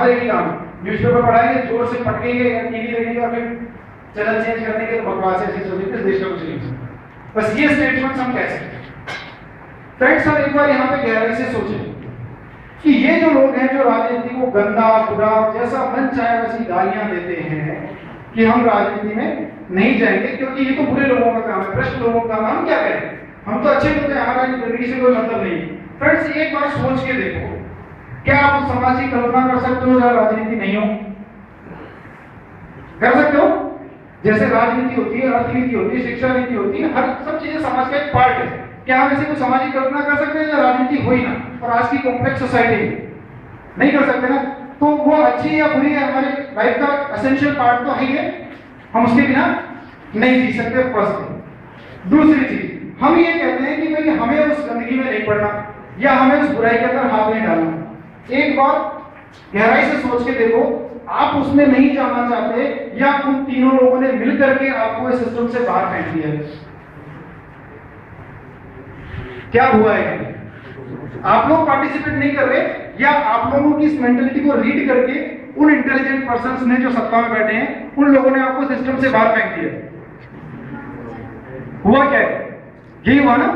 Newspaper पढ़ाएंगे, जोर से पटकेंगे या टीवी देखेंगे और फिर चैनल चेंज करने के तो बकवास ऐसी चलती है, देश का कुछ नहीं हो सकता। बस ये स्टेटमेंट हम कह सकते हैं। फ्रेंड्स, हम एक बार यहाँ पे गहराई से सोचें कि ये जो लोग हैं जो राजनीति को गंदा बुरा जैसा मन चाहे वैसी गालियां देते हैं कि हम राजनीति में नहीं जाएंगे क्योंकि ये तो बुरे लोगों का काम है, भ्रष्ट लोगों का काम। हम क्या करें, हम तो अच्छे लोग हैं, हमारा जिंदगी से कोई मतलब नहीं। फ्रेंड्स, एक बार सोच के देखो, क्या आप उस समाज की कल्पना कर सकते हो जहाँ राजनीति नहीं हो? कर सकते हो? जैसे राजनीति होती है, अर्थनीति होती है, शिक्षा नीति होती है, हर सब चीजें समाज का एक पार्ट है। क्या हम ऐसी कोई समाज की कल्पना कर सकते हैं जहाँ राजनीति हो ही ना? और आज की कॉम्प्लेक्स सोसाइटी नहीं कर सकते ना, तो वो अच्छी या बुरी है, हमारी लाइफ का एसेंशियल पार्ट तो है ही है, हम उसके बिना नहीं जी सकते। फर्स्ट। दूसरी चीज, हम ये कहते हैं कि भाई हमें उस गंदगी में नहीं पड़ना या हमें उस बुराई के अंदर हाथ नहीं डालना। एक बार गहराई से सोच के देखो, आप उसमें नहीं जाना चाहते या उन तीनों लोगों ने मिलकर के आपको इस सिस्टम से बाहर फेंक दिया है। क्या हुआ है? आप लोग पार्टिसिपेट नहीं कर रहे या आप लोगों की इस मेंटालिटी को रीड करके उन इंटेलिजेंट पर्संस ने जो सत्ता में बैठे हैं उन लोगों ने आपको सिस्टम से बाहर फेंक दिया। हुआ क्या है? यही हुआ ना।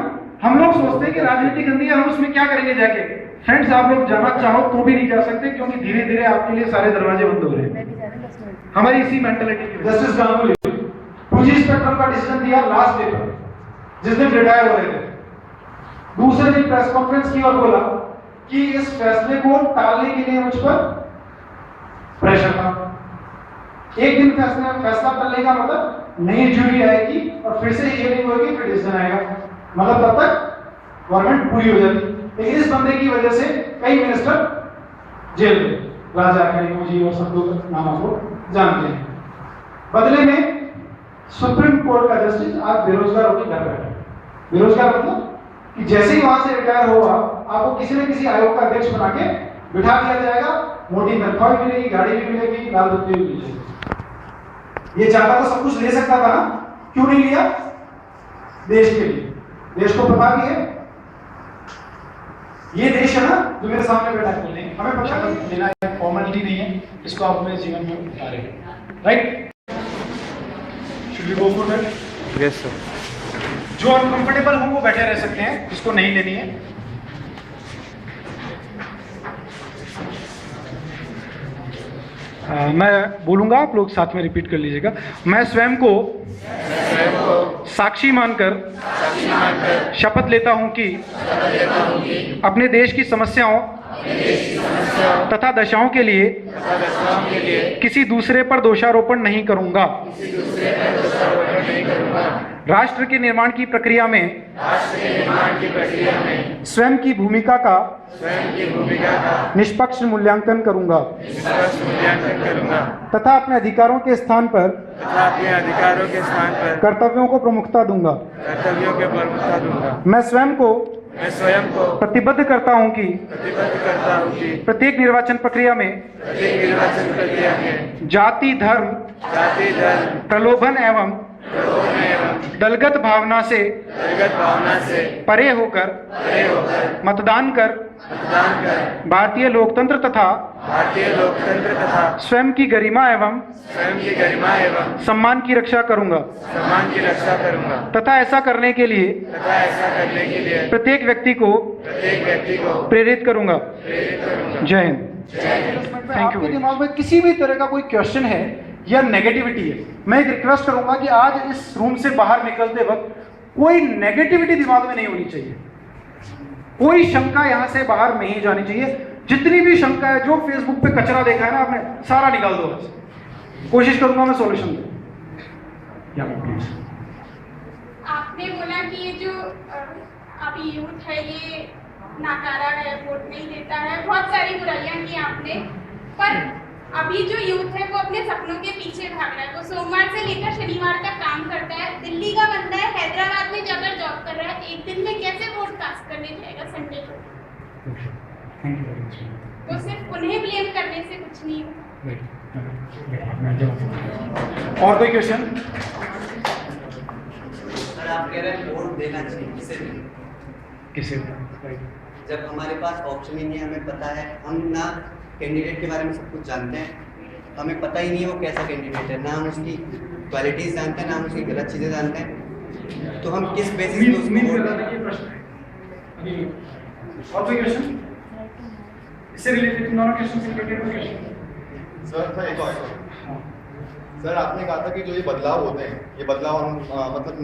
हम लोग सोचते हैं कि राजनीति गंदी है, हम उसमें क्या करेंगे जाके। फ्रेंड्स, आप लोग जाना चाहो तो भी नहीं जा सकते क्योंकि धीरे धीरे आपके लिए सारे दरवाजे बंद हो रहे हैं। हमारी इसी मेंटालिटी की। जस्टिस गांगुली 2G स्पेक्ट्रम का डिसीजन दिया लास्ट डे पर, जिस दिन रिटायर हो रहे थे। दूसरे दिन प्रेस कॉन्फ्रेंस की और बोला कि इस फैसले को टालने के लिए मुझ पर प्रेशर था। एक दिन फैसला करने का मतलब नई जूरी आएगी और फिर से हियरिंग होगी, फिर डिसीजन आएगा, मतलब तब तक गवर्नमेंट पूरी हो जाती। लेकिन इस बंदे की वजह से कई मिनिस्टर जेल में, राजा जी और सब लोग नाम आपको जानते हैं। बदले में सुप्रीम कोर्ट का जस्टिस आज बेरोजगार होकर घर बैठा है। बेरोजगार मतलब कि जैसे ही वहां से रिटायर होगा आपको किसी न किसी आयोग का अध्यक्ष बना के बिठा दिया जाएगा, मोटी तनख्वाह भी मिलेगी, गाड़ी भी मिलेगी, लाल बत्ती भी मिलेगी। ये चाहता तो सब कुछ ले सकता था ना, क्यों नहीं लिया? देश के लिए। देश को पता भी है ये देश है ना जो मेरे सामने बैठा है, हमें पता लेना है, फॉर्मेलिटी नहीं है, इसको आप अपने जीवन में उठा रहे हैं। Right? Should we go for that? Yes sir. जो अनकंफर्टेबल हो वो बैठे रह सकते हैं, जिसको नहीं लेनी है। मैं बोलूंगा, आप लोग साथ में रिपीट कर लीजिएगा। मैं स्वयं को साक्षी मानकर शपथ लेता हूं कि अपने देश की समस्याओं तथा दशाओं के लिए किसी दूसरे पर दोषारोपण नहीं करूंगा। राष्ट्र के निर्माण की प्रक्रिया में स्वयं की भूमिका का निष्पक्ष मूल्यांकन करूंगा तथा अपने अधिकारों के स्थान पर कर्तव्यों को प्रमुखता दूंगा। मैं स्वयं को प्रतिबद्ध करता हूं कि प्रत्येक निर्वाचन प्रक्रिया में जाति धर्म प्रलोभन एवं दलगत भावना से परे होकर मतदान कर भारतीय लोकतंत्र तथा स्वयं की गरिमा एवं सम्मान की रक्षा करूंगा तथा ऐसा करने के लिए प्रत्येक व्यक्ति को प्रेरित करूंगा। जय हिंद। Thank you. आपके दिमाग में किसी भी तरह का कोई क्वेश्चन है या नेगेटिविटी है, मैं एक रिक्वेस्ट करूंगा कि आज इस रूम से बाहर निकलते वक्त कोई नेगेटिविटी दिमाग में नहीं होनी चाहिए, कोई शंका यहां से बाहर नहीं जानी चाहिए। जितनी भी शंका है, जो फेसबुक पे कचरा देखा है ना आपने, सारा निकाल दो। कोशिश करूंगा मैं सॉल्यूशन दूं। आपने बोला कि ये जो अभी यूथ है ये नाकारा है, वोट नहीं देता है, बहुत सारी बुराइयां की आपने, पर अभी जो यूथ है वो अपने सपनों के पीछे भाग रहा है। वो सोमवार से लेकर शनिवार तक काम करता है, दिल्ली का बंदा है, हैदराबाद में जाकर जॉब कर रहा है, एक दिन में कैसे वोट कास्ट करने जाएगा संडे को? तो सिर्फ उन्हें ब्लेम करने से कुछ नहीं होगा। और कोई क्वेश्चन? सर, आप कह रहे हैं वोट देना चाहिए, किसे? किसे? जब हमारे पास ऑप्शन ही नहीं, हमें पता है, हम ना कैंडिडेट के बारे में सब कुछ जानते हैं, हमें पता ही नहीं है वो कैसा कैंडिडेट है, ना हम उसकी क्वालिटीज़ जानते हैं, ना हम उसकी गलत चीज़ें जानते हैं, तो हम किस बेसिस पे उसको वोट दें? ये प्रश्न है अभी और कोई क्वेश्चन इससे रिलेटेड? दोनों क्वेश्चन से रिलेटेड क्वेश्चन सर एक और सर, आपने कहा था कि जो ये बदलाव होते हैं, ये बदलाव हम मतलब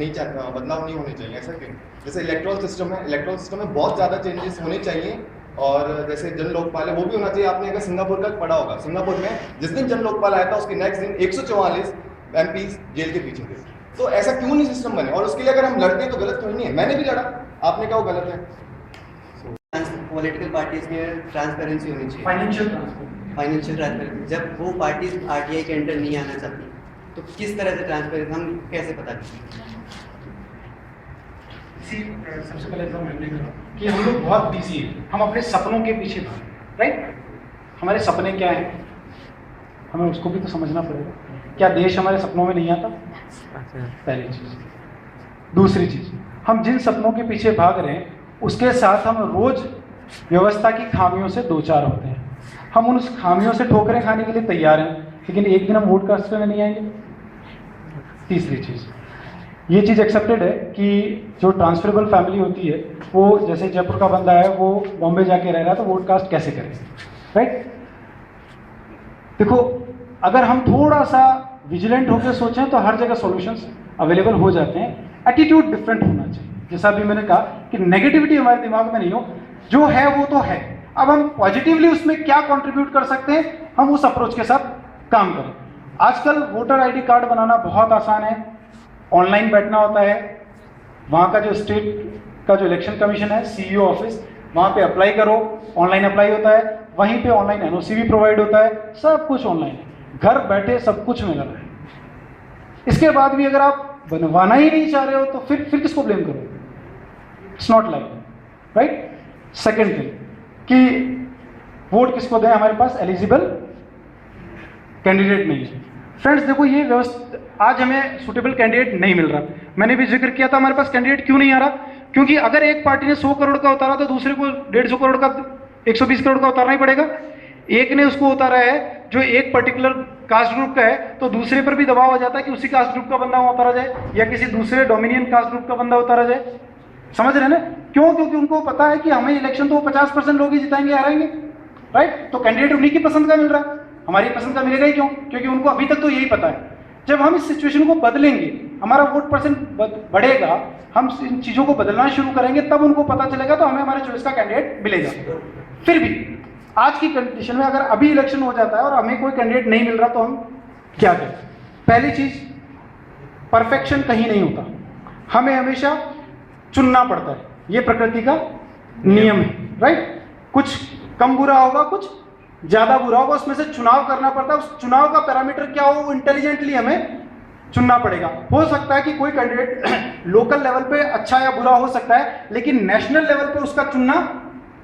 बदलाव नहीं होने चाहिए, ऐसा क्यों? जैसे इलेक्ट्रल सिस्टम में बहुत ज़्यादा चेंजेस होने चाहिए, और जैसे जन लोकपाल है वो भी होना चाहिए। आपने अगर सिंगापुर का पढ़ा होगा, सिंगापुर में जिस दिन जन लोकपाल आया था उसके नेक्स्ट दिन 144 MPs जेल के पीछे थे। तो ऐसा क्यों नहीं सिस्टम बने? और उसके लिए अगर हम लड़ते हैं तो गलत थोड़ी नहीं है, मैंने भी लड़ा, आपने कहा वो गलत है। पॉलिटिकल पार्टीज में ट्रांसपेरेंसी होनी चाहिए, फाइनेंशियल ट्रांसपेरेंसी। जब वो पार्टीज RTI के अंडर नहीं आना चाहती तो किस तरह से ट्रांसपेरेंसी हम कैसे पता करें? सबसे पहले तो मैंने कहा कि हम लोग बहुत बिजी हैं, हम अपने सपनों के पीछे भाग, राइट? हमारे सपने क्या हैं, हमें उसको भी तो समझना पड़ेगा। क्या देश हमारे सपनों में नहीं आता? पहली चीज। दूसरी चीज, हम जिन सपनों के पीछे भाग रहे हैं उसके साथ हम रोज व्यवस्था की खामियों से दो चार होते हैं। हम उन खामियों से ठोकरें खाने के लिए तैयार हैं, लेकिन एक दिन हम वोट कास्ट करने नहीं आएंगे। तीसरी चीज, ये चीज़ एक्सेप्टेड है कि जो ट्रांसफरेबल फैमिली होती है, वो जैसे जयपुर का बंदा है वो बॉम्बे जाके रह रहा है तो वोट कास्ट कैसे करें, राइट? देखो, अगर हम थोड़ा सा विजिलेंट होकर सोचें तो हर जगह सॉल्यूशंस अवेलेबल हो जाते हैं। एटीट्यूड डिफरेंट होना चाहिए। जैसा भी मैंने कहा कि नेगेटिविटी हमारे दिमाग में नहीं हो, जो है वो तो है। अब हम पॉजिटिवली उसमें क्या कंट्रीब्यूट कर सकते हैं, हम उस अप्रोच के साथ काम करें। आजकल वोटर ID कार्ड बनाना बहुत आसान है, ऑनलाइन बैठना होता है, वहाँ का जो स्टेट का जो इलेक्शन कमीशन है CEO ऑफिस, वहाँ पे अप्लाई करो, ऑनलाइन अप्लाई होता है, वहीं पे ऑनलाइन NOC भी प्रोवाइड होता है, सब कुछ ऑनलाइन है, घर बैठे सब कुछ मिल रहा है। इसके बाद भी अगर आप बनवाना ही नहीं चाह रहे हो तो फिर किसको ब्लेम करो? It's not like, right? Second thing कि वोट किसको दें, हमारे पास एलिजिबल कैंडिडेट नहीं है। फ्रेंड्स देखो, ये व्यवस्था आज हमें सुटेबल कैंडिडेट नहीं मिल रहा। मैंने भी जिक्र किया था हमारे पास कैंडिडेट क्यों नहीं आ रहा, क्योंकि अगर एक पार्टी ने 100 करोड़ का उतारा तो दूसरे को 150 करोड़ का 120 करोड़ का उतारना ही पड़ेगा। एक ने उसको उतारा है जो एक पर्टिकुलर कास्ट ग्रुप का है, तो दूसरे पर भी दबाव आ जाता है कि उसी कास्ट ग्रुप का बंदा वहाँ उतारा जाए या किसी दूसरे डोमिनियन कास्ट ग्रुप का बंदा उतारा जाए। समझ रहे हैं ना? क्यों? क्योंकि उनको पता है कि हमें इलेक्शन तो 50% लोग ही जिताएंगे, हारेंगे, राइट? तो कैंडिडेट उन्हीं की पसंद का मिल रहा है, हमारी पसंद का मिलेगा ही क्यों? क्योंकि उनको अभी तक तो यही पता है। जब हम इस सिचुएशन को बदलेंगे, हमारा वोट परसेंट बढ़ेगा, हम इन चीज़ों को बदलना शुरू करेंगे, तब उनको पता चलेगा, तो हमें हमारे चॉइस का कैंडिडेट मिलेगा। फिर भी आज की कंडीशन में अगर अभी इलेक्शन हो जाता है और हमें कोई कैंडिडेट नहीं मिल रहा तो हम क्या करें? पहली चीज, परफेक्शन कहीं नहीं होता, हमें हमेशा चुनना पड़ता है, ये प्रकृति का नियम है, राइट? कुछ कम बुरा होगा, कुछ ज्यादा बुरा होगा, उसमें से चुनाव करना पड़ता है। उस चुनाव का पैरामीटर क्या हो, वो इंटेलिजेंटली हमें चुनना पड़ेगा। हो सकता है कि कोई कैंडिडेट लोकल लेवल पे अच्छा या बुरा हो सकता है, लेकिन नेशनल लेवल पे उसका चुनना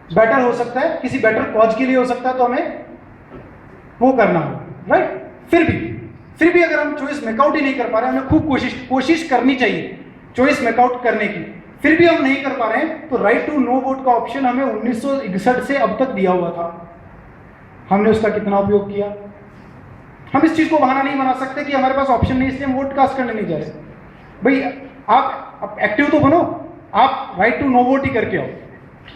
बेटर हो सकता है, किसी बेटर कॉज के लिए हो सकता है, तो हमें वो करना होगा, राइट? फिर भी अगर हम चॉइस मेकआउट ही नहीं कर पा रहे, हमें खूब कोशिश करनी चाहिए चॉइस मेकआउट करने की, फिर भी हम नहीं कर पा रहे हैं, तो राइट टू नो वोट का ऑप्शन हमें 1961 से अब तक दिया हुआ था। हमने उसका कितना उपयोग किया? हम इस चीज को बहाना नहीं बना सकते कि हमारे पास ऑप्शन नहीं इसलिए हम वोट कास्ट करने नहीं जा रहे। भाई आप एक्टिव तो बनो, आप राइट टू नो वोट ही करके आओ।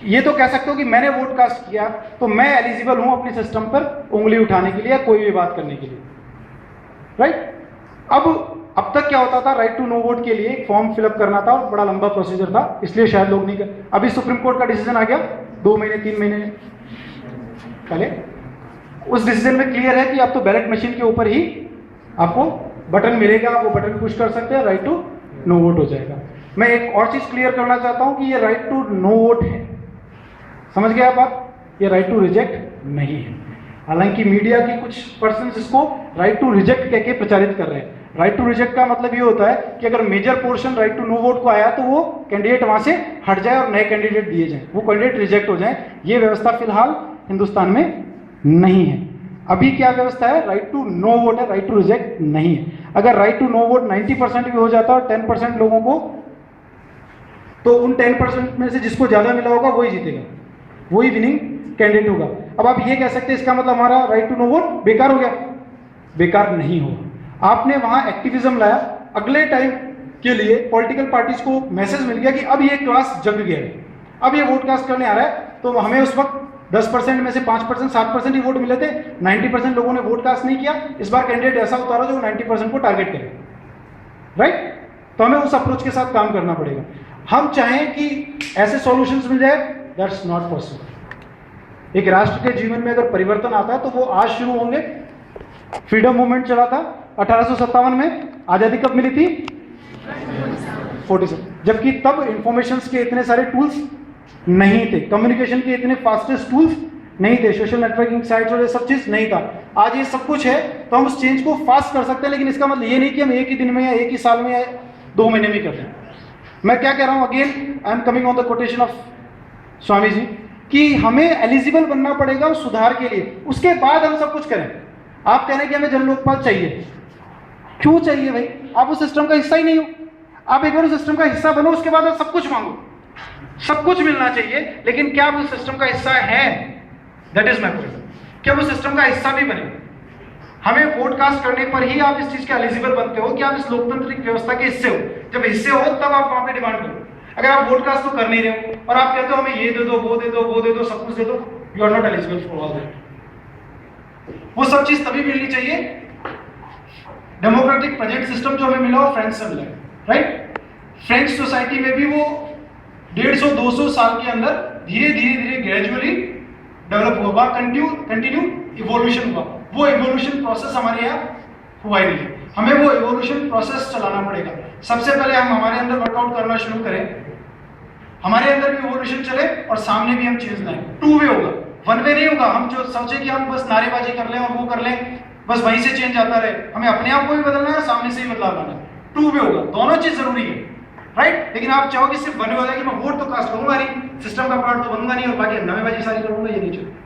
ये तो कह सकते हो कि मैंने वोट कास्ट किया तो मैं एलिजिबल हूं अपने सिस्टम पर उंगली उठाने के लिए, कोई भी बात करने के लिए, राइट? अब तक क्या होता था, राइट टू नो वोट के लिए एक फॉर्म फिलअप करना था और बड़ा लंबा प्रोसीजर था, इसलिए शायद लोग नहीं कर। अभी सुप्रीम कोर्ट का डिसीजन आ गया 2 महीने 3 महीने पहले, उस डिसीजन में क्लियर है कि अब तो बैलेट मशीन के ऊपर ही आपको बटन मिलेगा, वो बटन पुश कर सकते हैं, राइट टू नो वोट हो जाएगा। मैं एक और चीज क्लियर करना चाहता हूं कि ये राइट टू नो वोट है, समझ गए आप बात? ये राइट टू रिजेक्ट नहीं है। हालांकि मीडिया के कुछ पर्सन्स इसको राइट टू रिजेक्ट कहके प्रचारित कर रहे हैं। राइट टू रिजेक्ट का मतलब ये होता है कि अगर major portion right to no vote को आया तो वो कैंडिडेट वहां से हट जाए और नए कैंडिडेट दिए जाए, वो कैंडिडेट रिजेक्ट हो जाए। ये व्यवस्था फिलहाल हिंदुस्तान में नहीं है। अभी क्या व्यवस्था है? राइट टू नो वोट है, राइट टू रिजेक्ट नहीं है। अगर राइट टू नो वोट 90% भी हो जाता है और 10% लोगों को, तो उन 10% में से जिसको ज्यादा मिला होगा वही जीतेगा, वही विनिंग कैंडिडेट होगा। अब आप ये कह सकते हैं इसका मतलब हमारा राइट टू नो वोट बेकार हो गया। बेकार नहीं हुआ, आपने वहां एक्टिविज्म लाया, अगले टाइम के लिए पॉलिटिकल पार्टीज को मैसेज मिल गया कि अब ये क्लास जग गया है, अब ये वोट कास्ट करने आ रहा है। तो हमें उस वक्त 10% में से 5% 7% ही वोट मिले थे, 90% लोगों ने वोट कास्ट नहीं किया। इस बार कैंडिडेट ऐसा उतारा जो 90% को टारगेट करे, राइट? तो हमें उस अप्रोच के साथ काम करना पड़ेगा। हम चाहें कि ऐसे सॉल्यूशंस मिल जाए, दैट्स नॉट पॉसिबल। एक राष्ट्र के जीवन में अगर परिवर्तन आता है तो वो आज शुरू होंगे। फ्रीडम मूवमेंट चला था 1857 में, आजादी कब मिली थी? 47। जबकि तब इंफॉर्मेशंस के इतने सारे टूल्स नहीं थे, कम्युनिकेशन के इतने फास्टेस्ट टूल्स नहीं थे, सोशल नेटवर्किंग साइट्स और ये सब चीज नहीं था। आज ये सब कुछ है तो हम उस चेंज को फास्ट कर सकते हैं, लेकिन इसका मतलब ये नहीं कि हम एक ही दिन में या एक ही साल में या 2 महीने में कर दें। मैं क्या कह रहा हूं, again I am coming on the quotation of Swami ji, कि हमें एलिजिबल बनना पड़ेगा उस सुधार के लिए, उसके बाद हम सब कुछ करें। आप कह रहे हैं कि हमें जन लोकपाल चाहिए, क्यों चाहिए भाई? आप उस सिस्टम का हिस्सा ही नहीं हो। आप एक बार उस सिस्टम का हिस्सा बनो, उसके बाद आप सब कुछ मांगो। सब कुछ मिलना चाहिए, लेकिन क्या आप उस सिस्टम का हिस्सा है? That is my point. क्या उस सिस्टम का हिस्सा भी बने? हमें वोट कास्ट करने पर ही आप इस चीज के एलिजिबल बनते हो कि आप इस लोकतांत्रिक व्यवस्था के हिस्से हो। जब हिस्से हो तब आप वहां पे डिमांड करो। अगर आप वोट कास्ट तो कर नहीं रहे हो और आप कहते हो हमें ये दे दो, वो दे दो, वो दे दो, सब कुछ दे दो, you are not eligible for all that. वो सब चीज तभी मिलनी चाहिए। डेमोक्रेटिक प्रेजेंट सिस्टम जो हमें मिला वो फ्रेंच से मिला, राइट? फ्रेंच सोसाइटी में भी वो 150-200 साल के अंदर धीरे धीरे ग्रेजुअली डेवलप हुआ, कंटिन्यू इवोल्यूशन हुआ। वो इवोल्यूशन प्रोसेस हमारे यहाँ हुआ ही नहीं। हमें वो इवोल्यूशन प्रोसेस चलाना पड़ेगा। सबसे पहले हम हमारे अंदर वर्कआउट करना शुरू करें, हमारे अंदर भी इवोल्यूशन चले और सामने भी हम चेंज लाएं। 2 वे होगा, 1 वे नहीं होगा। हम जो सोचे कि हम बस नारेबाजी कर लें और वो कर लें, बस वहीं से चेंज आता रहे। हमें अपने आप को भी बदलना है, सामने से ही बदलाव लाना है। 2 वे होगा, दोनों चीज जरूरी है, राइट? लेकिन आप चाहो कि सिर्फ 1 वे हो जाए कि मैं वोट तो कास्ट करूंगा नहीं, सिस्टम का पार्ट तो बनूंगा नहीं और बाकी नारेबाजी सारी करूंगा, ये नहीं चलेगा।